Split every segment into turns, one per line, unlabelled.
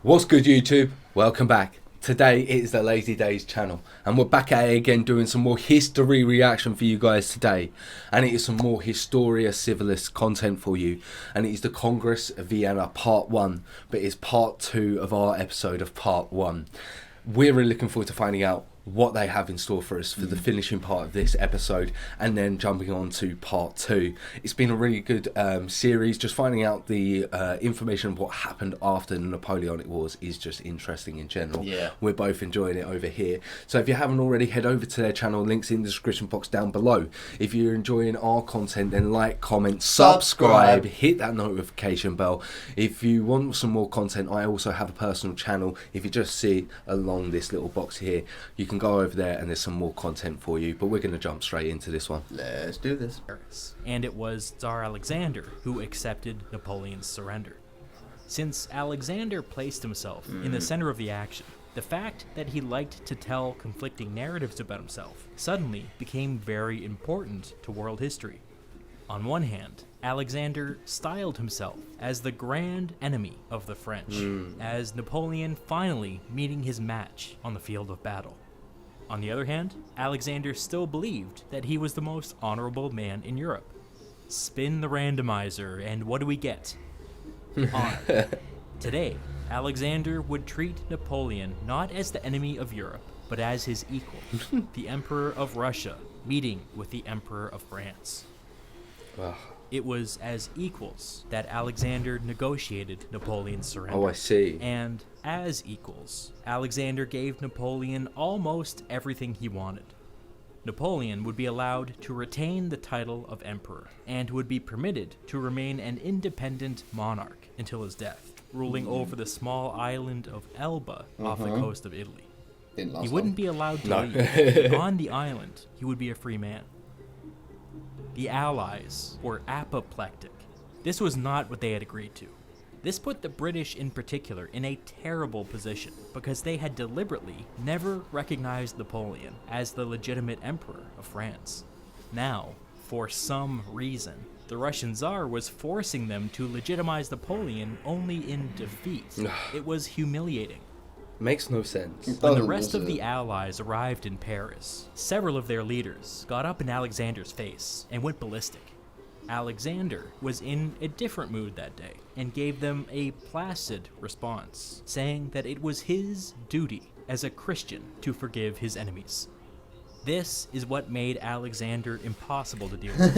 What's good, YouTube? Welcome back. Today it is the LazyDaze channel and we're back at it again doing some more history reaction for you guys today, and it is some more Historia Civilis content for you, and it is the Congress of Vienna part 1, but it's part 2 of our episode of part 1. We're really looking forward to finding out what they have in store for us for the finishing part of this episode, and then jumping on to part 2. It's been a really good series. Just finding out the information of what happened after the Napoleonic Wars is just interesting in general.
Yeah.
We're both enjoying it over here. So if you haven't already, head over to their channel, links in the description box down below. If you're enjoying our content, then like, comment, subscribe, hit that notification bell. If you want some more content, I also have a personal channel. If you just see along this little box here, you can go over there and there's some more content for you, but we're going to jump straight into this one.
Let's do this.
And it was Tsar Alexander who accepted Napoleon's surrender. Since Alexander placed himself in the center of the action, the fact that he liked to tell conflicting narratives about himself suddenly became very important to world history. On one hand, Alexander styled himself as the grand enemy of the French, as Napoleon finally meeting his match on the field of battle. On the other hand, Alexander still believed that he was the most honorable man in Europe. Spin the randomizer, and what do we get? Honor. Today, Alexander would treat Napoleon not as the enemy of Europe, but as his equal, the Emperor of Russia meeting with the Emperor of France.
Ugh.
It was as equals that Alexander negotiated Napoleon's surrender.
Oh, I see.
And as equals, Alexander gave Napoleon almost everything he wanted. Napoleon would be allowed to retain the title of emperor, and would be permitted to remain an independent monarch until his death, ruling over the small island of Elba off the coast of Italy. He wouldn't be allowed to leave. On the island, he would be a free man. The Allies were apoplectic. This was not what they had agreed to. This put the British in particular in a terrible position, because they had deliberately never recognized Napoleon as the legitimate emperor of France. Now, for some reason, the Russian Tsar was forcing them to legitimize Napoleon only in defeat. It was humiliating.
Makes no sense.
When the rest of the Allies arrived in Paris, several of their leaders got up in Alexander's face and went ballistic. Alexander was in a different mood that day and gave them a placid response, saying that it was his duty as a Christian to forgive his enemies. This is what made Alexander impossible to deal with.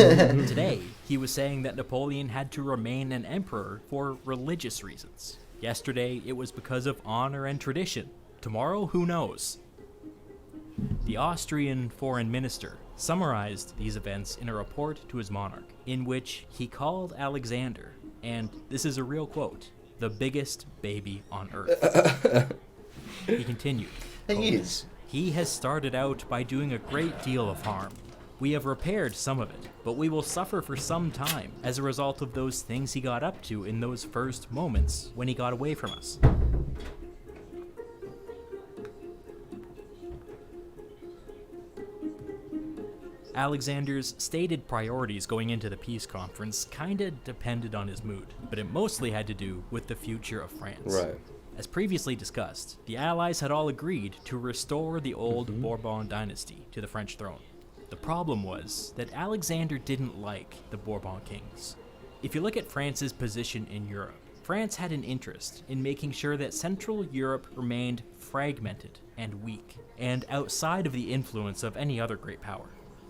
Today, he was saying that Napoleon had to remain an emperor for religious reasons. Yesterday, it was because of honor and tradition. Tomorrow, who knows? The Austrian foreign minister summarized these events in a report to his monarch, in which he called Alexander, and this is a real quote, the biggest baby on earth. He continued, "He has started out by doing a great deal of harm. We have repaired some of it, but we will suffer for some time as a result of those things he got up to in those first moments when he got away from us." Alexander's stated priorities going into the peace conference kinda depended on his mood, but it mostly had to do with the future of France.
Right.
As previously discussed, the Allies had all agreed to restore the old Bourbon dynasty to the French throne. The problem was that Alexander didn't like the Bourbon kings. If you look at France's position in Europe, France had an interest in making sure that Central Europe remained fragmented and weak, and outside of the influence of any other great power.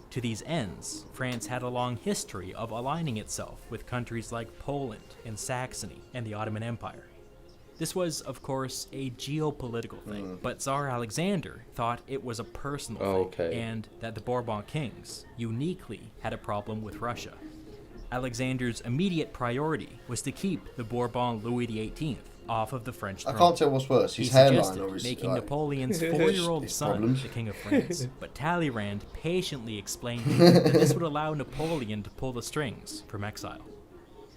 To these ends, France had a long history of aligning itself with countries like Poland and Saxony and the Ottoman Empire. This was, of course, a geopolitical thing, but Tsar Alexander thought it was a personal thing, and that the Bourbon kings uniquely had a problem with Russia. Alexander's immediate priority was to keep the Bourbon Louis XVIII off of the French throne.
I can't tell what's worse,
He
his hairline
suggested
or his...
making Napoleon's 4-year-old
his
son
problems.
the king of France, but Talleyrand patiently explained to him that this would allow Napoleon to pull the strings from exile.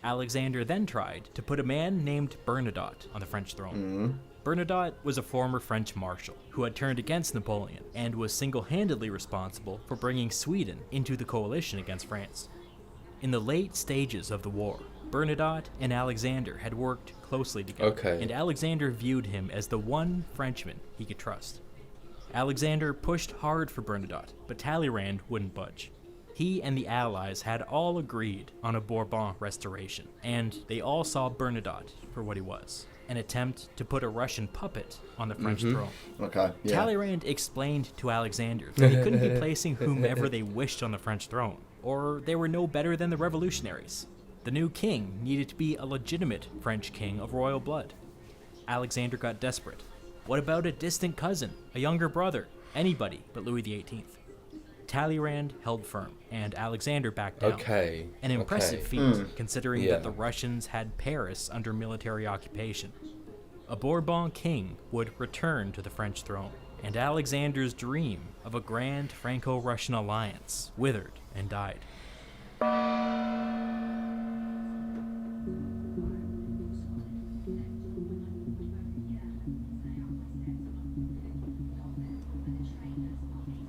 Alexander then tried to put a man named Bernadotte on the French throne. Bernadotte was a former French marshal who had turned against Napoleon and was single-handedly responsible for bringing Sweden into the coalition against France. In the late stages of the war, Bernadotte and Alexander had worked closely together,
Okay.
and Alexander viewed him as the one Frenchman he could trust. Alexander pushed hard for Bernadotte, but Talleyrand wouldn't budge. He and the Allies had all agreed on a Bourbon restoration, and they all saw Bernadotte for what he was, an attempt to put a Russian puppet on the French throne.
Okay, yeah.
Talleyrand explained to Alexander that he couldn't be placing whomever they wished on the French throne, or they were no better than the revolutionaries. The new king needed to be a legitimate French king of royal blood. Alexander got desperate. What about a distant cousin, a younger brother, anybody but Louis XVIII? Talleyrand held firm, and Alexander backed down.
Okay.
An impressive feat, considering
Yeah.
that the Russians had Paris under military occupation. A Bourbon king would return to the French throne, and Alexander's dream of a grand Franco-Russian alliance withered and died.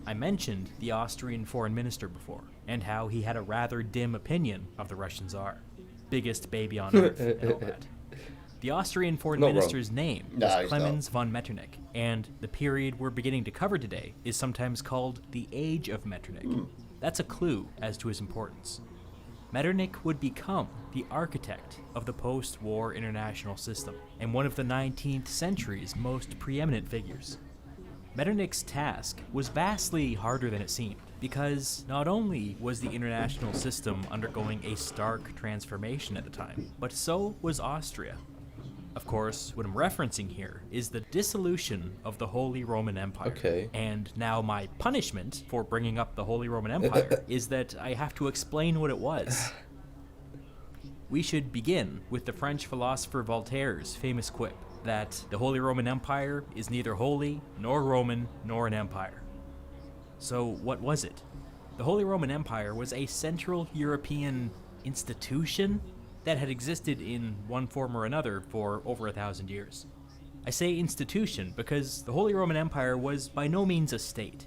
I mentioned the Austrian foreign minister before, and how he had a rather dim opinion of the Russian Tsar. Biggest baby on earth and all that. The Austrian foreign
Not wrong.
minister's name
No,
was
he's
Clemens von Metternich, and the period we're beginning to cover today is sometimes called the Age of Metternich. That's a clue as to his importance. Metternich would become the architect of the post-war international system, and one of the 19th century's most preeminent figures. Metternich's task was vastly harder than it seemed, because not only was the international system undergoing a stark transformation at the time, but so was Austria. Of course, what I'm referencing here is the dissolution of the Holy Roman Empire.
Okay.
And now my punishment for bringing up the Holy Roman Empire is that I have to explain what it was. We should begin with the French philosopher Voltaire's famous quip that the Holy Roman Empire is neither holy, nor Roman, nor an empire. So what was it? The Holy Roman Empire was a Central European institution that had existed in one form or another for over 1,000 years. I say institution because the Holy Roman Empire was by no means a state.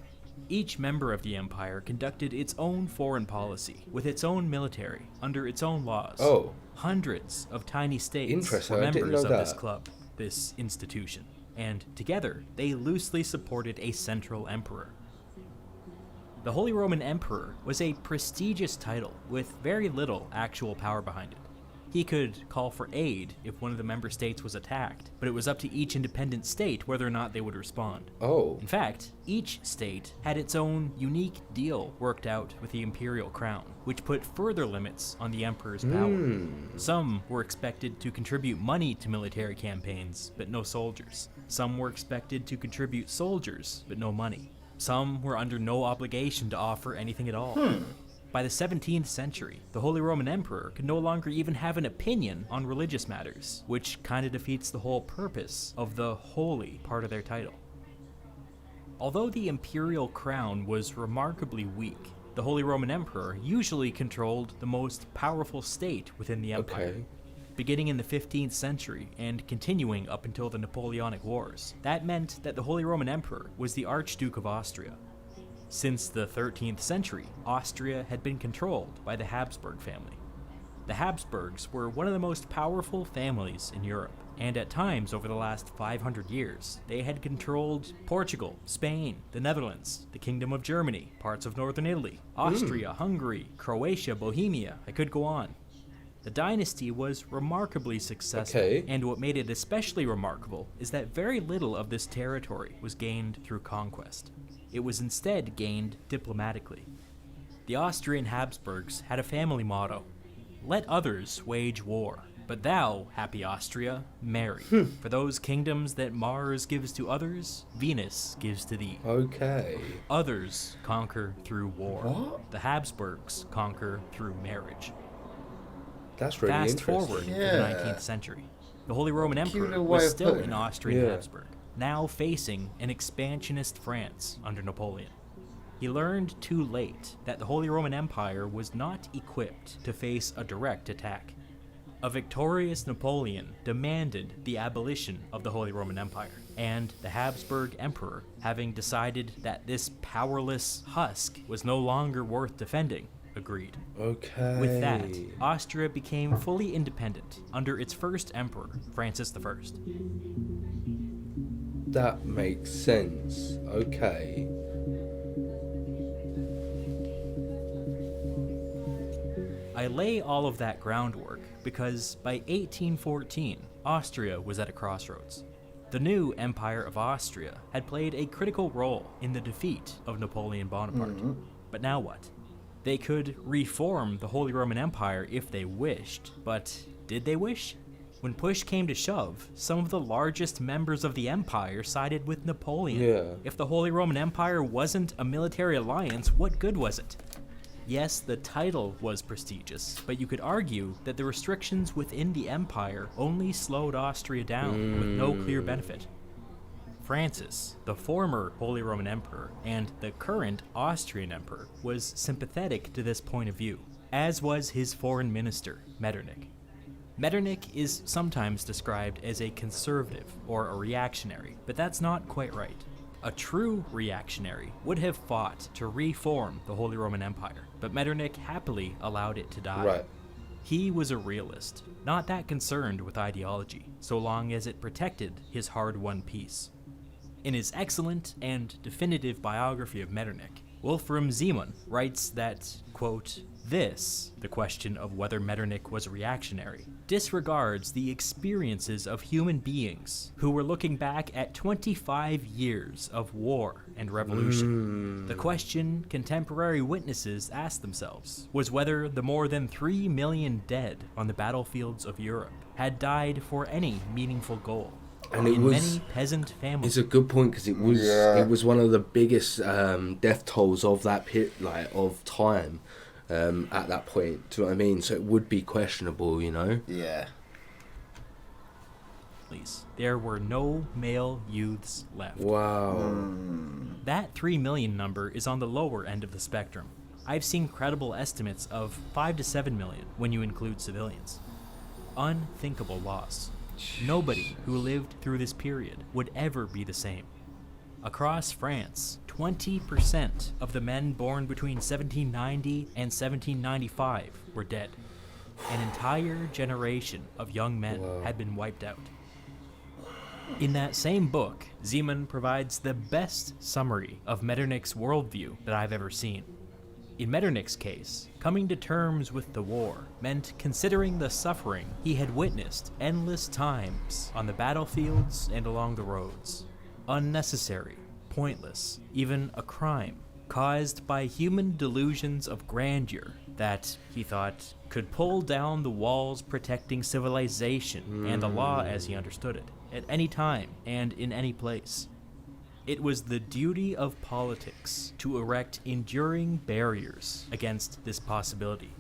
Each member of the empire conducted its own foreign policy, with its own military, under its own laws.
Oh.
Hundreds of tiny states
Interesting,
were
I didn't
members
know
of this
that.
club, this institution, and together they loosely supported a central emperor. The Holy Roman Emperor was a prestigious title with very little actual power behind it. He could call for aid if one of the member states was attacked, but it was up to each independent state whether or not they would respond.
Oh.
In fact, each state had its own unique deal worked out with the imperial crown, which put further limits on the emperor's power. Some were expected to contribute money to military campaigns, but no soldiers. Some were expected to contribute soldiers, but no money. Some were under no obligation to offer anything at all. By the 17th century, the Holy Roman Emperor could no longer even have an opinion on religious matters, which kind of defeats the whole purpose of the holy part of their title. Although the imperial crown was remarkably weak, the Holy Roman Emperor usually controlled the most powerful state within the empire.
Okay.
Beginning in the 15th century and continuing up until the Napoleonic Wars, that meant that the Holy Roman Emperor was the Archduke of Austria. Since the 13th century, Austria had been controlled by the Habsburg family. The Habsburgs were one of the most powerful families in Europe, and at times over the last 500 years, they had controlled Portugal, Spain, the Netherlands, the Kingdom of Germany, parts of northern Italy, Austria, Hungary, Croatia, Bohemia. I could go on. The dynasty was remarkably successful,
Okay.
and what made it especially remarkable is that very little of this territory was gained through conquest. It was instead gained diplomatically. The Austrian Habsburgs had a family motto: let others wage war, but thou, happy Austria, marry. For those kingdoms that Mars gives to others, Venus gives to thee.
Okay.
Others conquer through war.
What?
The Habsburgs conquer through marriage.
That's really
Fast
interesting.
forward to the
Yeah.
19th century. The Holy Roman
Peculiar
Emperor
way
was
of
still
putting
in
it.
Austrian
Yeah.
Habsburg, now facing an expansionist France under Napoleon. He learned too late that the Holy Roman Empire was not equipped to face a direct attack. A victorious Napoleon demanded the abolition of the Holy Roman Empire, and the Habsburg Emperor, having decided that this powerless husk was no longer worth defending, agreed.
Okay.
With that, Austria became fully independent under its first emperor, Francis I.
That makes sense. Okay.
I lay all of that groundwork because by 1814, Austria was at a crossroads. The new Empire of Austria had played a critical role in the defeat of Napoleon Bonaparte. But now what? They could reform the Holy Roman Empire if they wished, but did they wish? When push came to shove, some of the largest members of the empire sided with Napoleon.
Yeah.
If the Holy Roman Empire wasn't a military alliance, what good was it? Yes, the title was prestigious, but you could argue that the restrictions within the empire only slowed Austria down with no clear benefit. Francis, the former Holy Roman Emperor and the current Austrian Emperor, was sympathetic to this point of view, as was his foreign minister, Metternich. Metternich is sometimes described as a conservative or a reactionary, but that's not quite right. A true reactionary would have fought to reform the Holy Roman Empire, but Metternich happily allowed it to die.
Right.
He was a realist, not that concerned with ideology, so long as it protected his hard-won peace. In his excellent and definitive biography of Metternich, Wolfram Zeeman writes that, quote, "This, the question of whether Metternich was reactionary, disregards the experiences of human beings who were looking back at 25 years of war and revolution. The question contemporary witnesses asked themselves was whether the more than 3 million dead on the battlefields of Europe had died for any meaningful goal.
And it
in
was,
many peasant families."
it's a good point because it was one of the biggest death tolls of that of time at that point. Do you know what I mean? So it would be questionable, you know.
Yeah.
There were no male youths left.
Wow.
That 3 million number is on the lower end of the spectrum. I've seen credible estimates of 5 to 7 million when you include civilians. Unthinkable loss. Nobody who lived through this period would ever be the same. Across France, 20% of the men born between 1790 and 1795 were dead. An entire generation of young men had been wiped out. In that same book, Zeeman provides the best summary of Metternich's worldview that I've ever seen. In Metternich's case, coming to terms with the war meant considering the suffering he had witnessed endless times on the battlefields and along the roads. Unnecessary, pointless, even a crime, caused by human delusions of grandeur that, he thought, could pull down the walls protecting civilization and the law as he understood it, at any time and in any place. It was the duty of politics to erect enduring barriers against this possibility.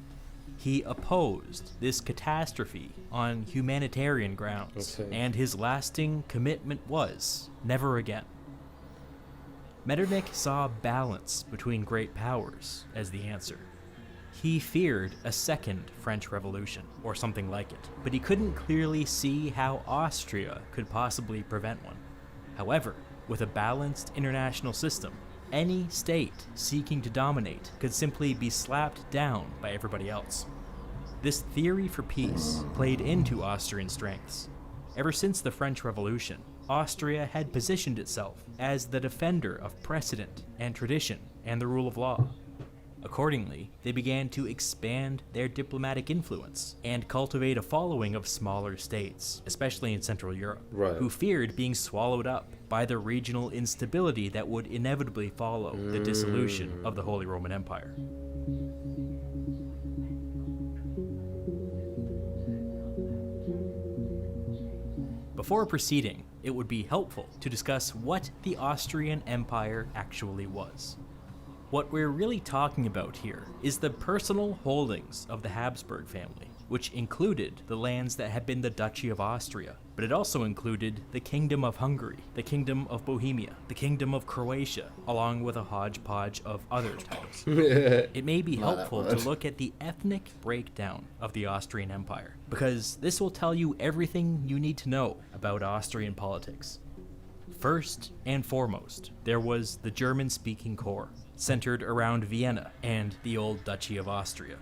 He opposed this catastrophe on humanitarian grounds, and his lasting commitment was never again. Metternich saw balance between great powers as the answer. He feared a second French Revolution, or something like it, but he couldn't clearly see how Austria could possibly prevent one. However, with a balanced international system, any state seeking to dominate could simply be slapped down by everybody else. This theory for peace played into Austrian strengths. Ever since the French Revolution, Austria had positioned itself as the defender of precedent and tradition and the rule of law. Accordingly, they began to expand their diplomatic influence and cultivate a following of smaller states, especially in Central Europe, who feared being swallowed up by the regional instability that would inevitably follow the dissolution of the Holy Roman Empire. Before proceeding, it would be helpful to discuss what the Austrian Empire actually was. What we're really talking about here is the personal holdings of the Habsburg family, which included the lands that had been the Duchy of Austria, but it also included the Kingdom of Hungary, the Kingdom of Bohemia, the Kingdom of Croatia, along with a hodgepodge of other titles. It may be helpful to look at the ethnic breakdown of the Austrian Empire, because this will tell you everything you need to know about Austrian politics. First and foremost, there was the German-speaking core, centered around Vienna and the old Duchy of Austria.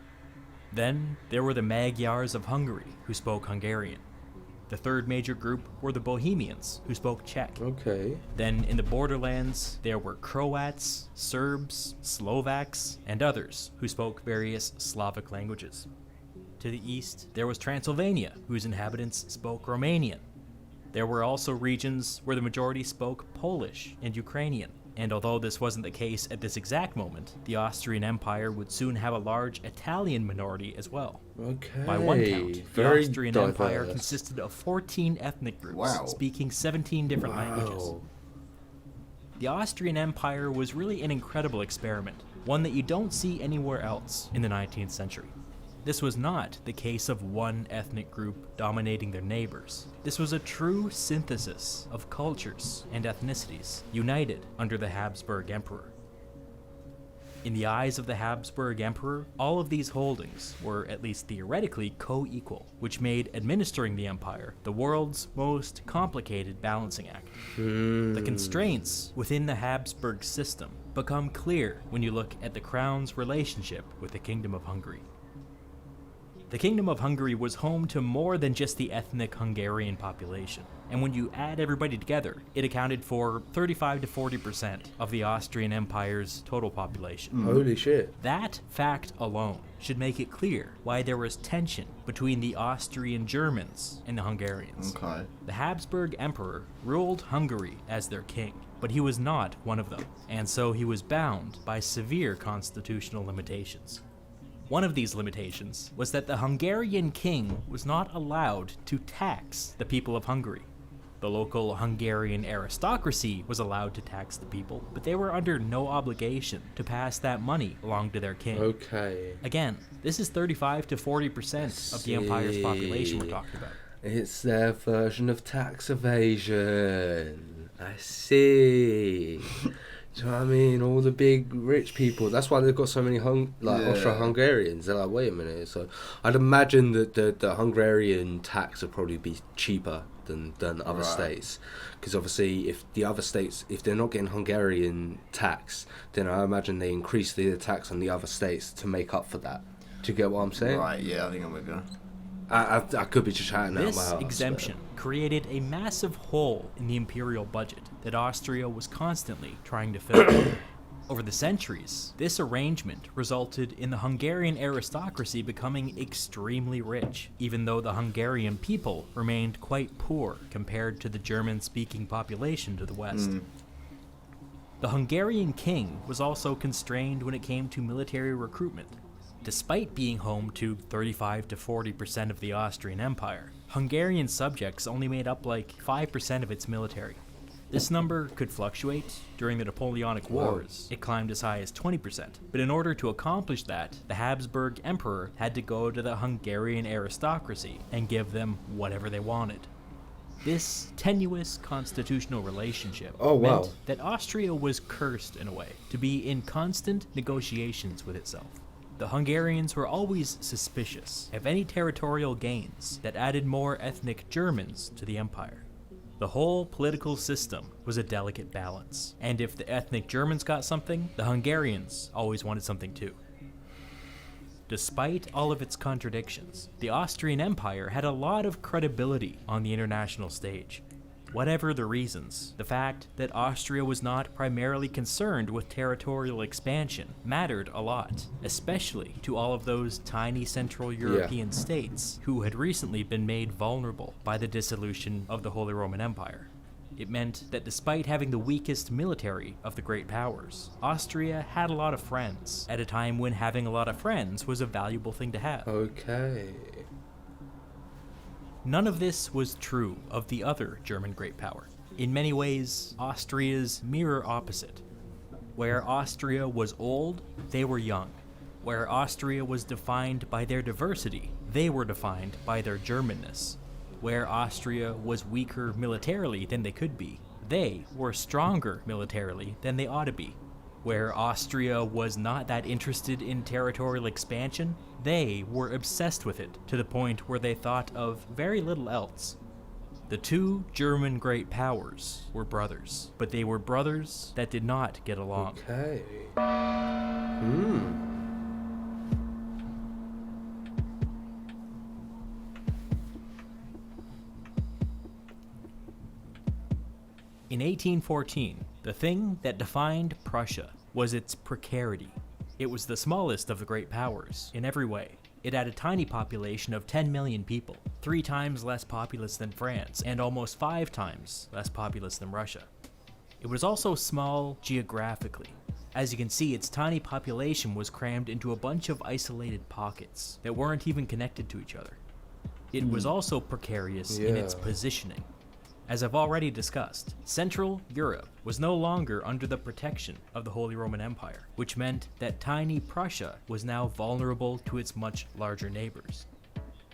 Then there were the Magyars of Hungary, who spoke Hungarian. The third major group were the Bohemians, who spoke Czech.
Okay.
Then in the borderlands, there were Croats, Serbs, Slovaks, and others who spoke various Slavic languages. To the east, there was Transylvania, whose inhabitants spoke Romanian. There were also regions where the majority spoke Polish and Ukrainian. And although this wasn't the case at this exact moment, the Austrian Empire would soon have a large Italian minority as well.
Okay.
By one count, the
Very
Austrian
diverse.
Empire consisted of 14 ethnic groups,
Wow.
speaking 17 different languages. The Austrian Empire was really an incredible experiment, one that you don't see anywhere else in the 19th century. This was not the case of one ethnic group dominating their neighbors. This was a true synthesis of cultures and ethnicities united under the Habsburg Emperor. In the eyes of the Habsburg Emperor, all of these holdings were at least theoretically co-equal, which made administering the empire the world's most complicated balancing act. The constraints within the Habsburg system become clear when you look at the crown's relationship with the Kingdom of Hungary. The Kingdom of Hungary was home to more than just the ethnic Hungarian population, and when you add everybody together, it accounted for 35 to 40% of the Austrian Empire's total population.
Holy shit.
That fact alone should make it clear why there was tension between the Austrian Germans and the Hungarians.
Okay.
The Habsburg Emperor ruled Hungary as their king, but he was not one of them, and so he was bound by severe constitutional limitations. One of these limitations was that the Hungarian king was not allowed to tax the people of Hungary. The local Hungarian aristocracy was allowed to tax the people, but they were under no obligation to pass that money along to their king.
Okay.
Again, this is 35 to 40% of the empire's population we're
See.
talking about.
It's their version of tax evasion. I see. Do you know what I mean? All the big rich people. That's why they've got so many Austro-Hungarians. They're like, wait a minute. So I'd imagine that the Hungarian tax would probably be cheaper than other states. Because obviously, if the other states, if they're not getting Hungarian tax, then I imagine they increase the tax on the other states to make up for that. Do you get what I'm saying?
Right, yeah, I think I'm with you.
I could be just chatting out my
This
house.
exemption created a massive hole in the imperial budget that Austria was constantly trying to fill. Over the centuries, this arrangement resulted in the Hungarian aristocracy becoming extremely rich, even though the Hungarian people remained quite poor compared to the German-speaking population to the west. The Hungarian king was also constrained when it came to military recruitment. Despite being home to 35 to 40% of the Austrian Empire, Hungarian subjects only made up like 5% of its military. This number could fluctuate. During the Napoleonic Wars, it climbed as high as 20%. But in order to accomplish that, the Habsburg Emperor had to go to the Hungarian aristocracy and give them whatever they wanted. This tenuous constitutional relationship meant that Austria was cursed in a way to be in constant negotiations with itself. The Hungarians were always suspicious of any territorial gains that added more ethnic Germans to the empire. The whole political system was a delicate balance, and if the ethnic Germans got something, the Hungarians always wanted something too. Despite all of its contradictions, the Austrian Empire had a lot of credibility on the international stage. Whatever the reasons, the fact that Austria was not primarily concerned with territorial expansion mattered a lot, especially to all of those tiny Central European states who had recently been made vulnerable by the dissolution of the Holy Roman Empire. It meant that despite having the weakest military of the great powers, Austria had a lot of friends, at a time when having a lot of friends was a valuable thing to have.
Okay.
None of this was true of the other German great power. In many ways, Austria's mirror opposite. Where Austria was old, they were young. Where Austria was defined by their diversity, they were defined by their Germanness. Where Austria was weaker militarily than they could be, they were stronger militarily than they ought to be. Where Austria was not that interested in territorial expansion, they were obsessed with it to the point where they thought of very little else. The two German great powers were brothers, but they were brothers that did not get along.
Okay.
In 1814, the thing that defined Prussia was its precarity. It was the smallest of the great powers in every way. It had a tiny population of 10 million people, 3 times less populous than France, and almost 5 times less populous than Russia. It was also small geographically. As you can see, its tiny population was crammed into a bunch of isolated pockets that weren't even connected to each other. It was also precarious in its positioning. As I've already discussed, Central Europe was no longer under the protection of the Holy Roman Empire, which meant that tiny Prussia was now vulnerable to its much larger neighbors.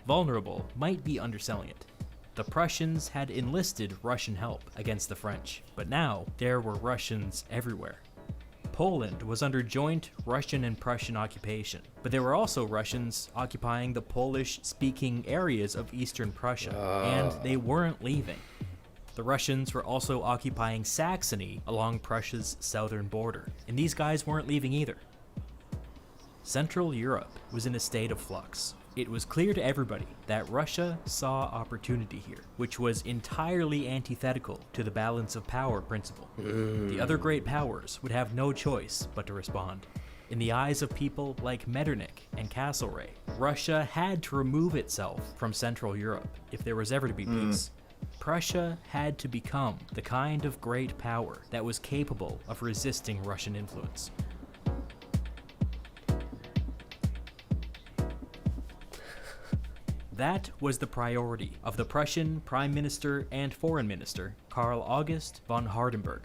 Vulnerable might be underselling it. The Prussians had enlisted Russian help against the French, but now there were Russians everywhere. Poland was under joint Russian and Prussian occupation, but there were also Russians occupying the Polish-speaking areas of eastern Prussia, and they weren't leaving. The Russians were also occupying Saxony along Prussia's southern border, and these guys weren't leaving either. Central Europe was in a state of flux. It was clear to everybody that Russia saw opportunity here, which was entirely antithetical to the balance of power principle. The other great powers would have no choice but to respond. In the eyes of people like Metternich and Castlereagh, Russia had to remove itself from Central Europe if there was ever to be peace. Prussia had to become the kind of great power that was capable of resisting Russian influence. That was the priority of the Prussian Prime Minister and Foreign Minister, Karl August von Hardenberg.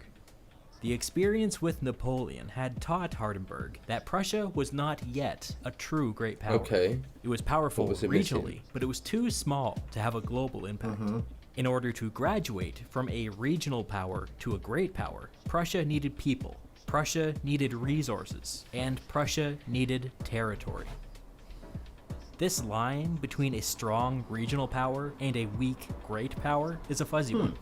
The experience with Napoleon had taught Hardenberg that Prussia was not yet a true great power.
Okay.
It was powerful
What was it
regionally,
missing?
but it was too small to have a global impact. In order to graduate from a regional power to a great power, Prussia needed people, Prussia needed resources, and Prussia needed territory. This line between a strong regional power and a weak great power is a fuzzy one.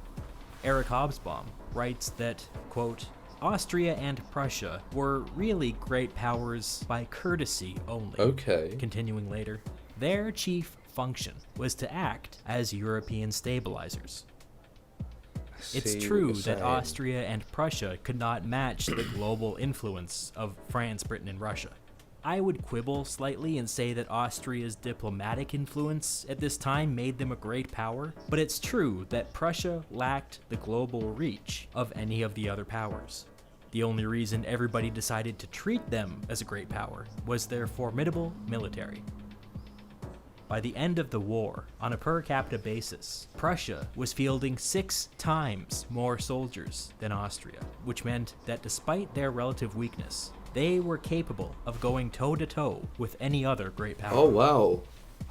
Eric Hobsbawm writes that, quote, Austria and Prussia were really great powers by courtesy only.
Okay.
Continuing later, their chief function was to act as European stabilizers. It's true that Austria and Prussia could not match the global influence of France, Britain, and Russia. I would quibble slightly and say that Austria's diplomatic influence at this time made them a great power, but it's true that Prussia lacked the global reach of any of the other powers. The only reason everybody decided to treat them as a great power was their formidable military. By the end of the war, on a per capita basis, Prussia was fielding 6 times more soldiers than Austria, which meant that despite their relative weakness, they were capable of going toe-to-toe with any other great power.
Oh, wow.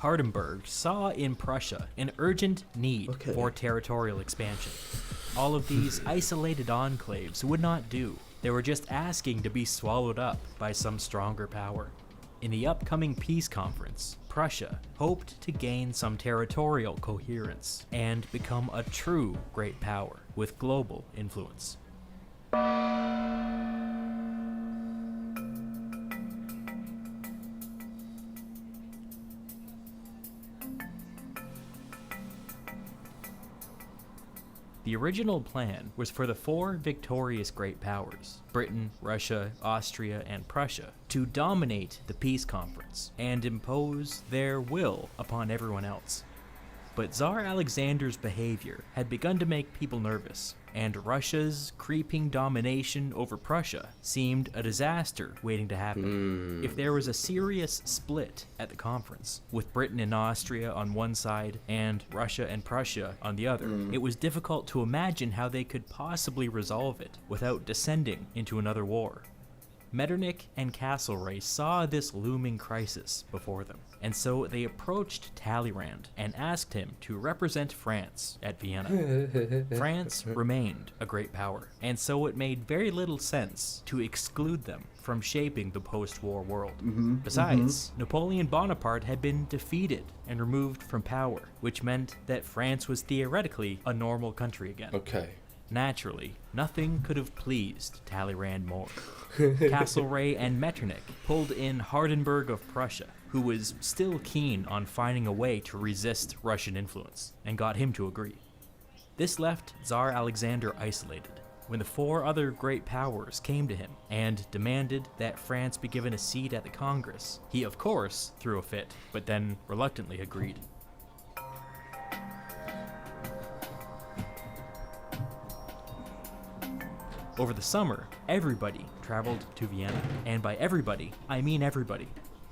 Hardenberg saw in Prussia an urgent need for territorial expansion. All of these isolated enclaves would not do. They were just asking to be swallowed up by some stronger power. In the upcoming peace conference, Prussia hoped to gain some territorial coherence and become a true great power with global influence. The original plan was for the 4 victorious great powers, Britain, Russia, Austria, and Prussia, to dominate the peace conference and impose their will upon everyone else. But Tsar Alexander's behavior had begun to make people nervous, and Russia's creeping domination over Prussia seemed a disaster waiting to happen. If there was a serious split at the conference, with Britain and Austria on one side and Russia and Prussia on the other, it was difficult to imagine how they could possibly resolve it without descending into another war. Metternich and Castlereagh saw this looming crisis before them, and so they approached Talleyrand and asked him to represent France at Vienna. France remained a great power, and so it made very little sense to exclude them from shaping the post-war world. Besides, Napoleon Bonaparte had been defeated and removed from power, which meant that France was theoretically a normal country again.
Okay.
Naturally, nothing could have pleased Talleyrand more. Castlereagh and Metternich pulled in Hardenberg of Prussia, who was still keen on finding a way to resist Russian influence, and got him to agree. This left Tsar Alexander isolated, when the 4 other great powers came to him and demanded that France be given a seat at the Congress. He, of course, threw a fit, but then reluctantly agreed. Over the summer, everybody traveled to Vienna, and by everybody, I mean everybody.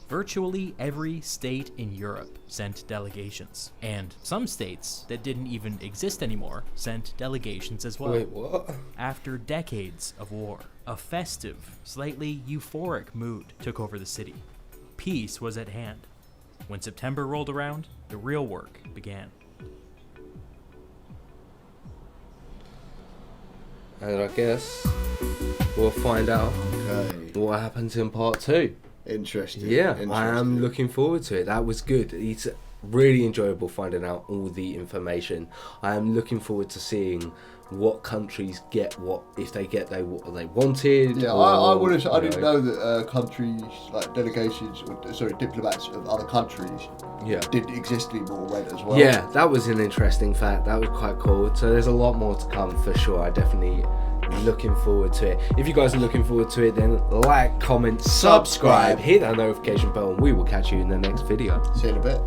Virtually every state in Europe sent delegations, and some states that didn't even exist anymore sent delegations as well.
Wait, what?
After decades of war, a festive, slightly euphoric mood took over the city. Peace was at hand. When September rolled around, the real work began.
And I guess we'll find out what happens in part 2.
Interesting.
Yeah, I am
Interesting.
looking forward to it. That was good. It's really enjoyable finding out all the information. I am looking forward to seeing what countries get what, if they get what they wanted.
Yeah,
or,
I didn't know that countries, like delegations, diplomats of other countries didn't exist anymore went as well.
Yeah, that was an interesting fact. That was quite cool. So there's a lot more to come for sure. I definitely looking forward to it. If you guys are looking forward to it, then like, comment, subscribe, hit that notification bell, and we will catch you in the next video.
See you in a bit.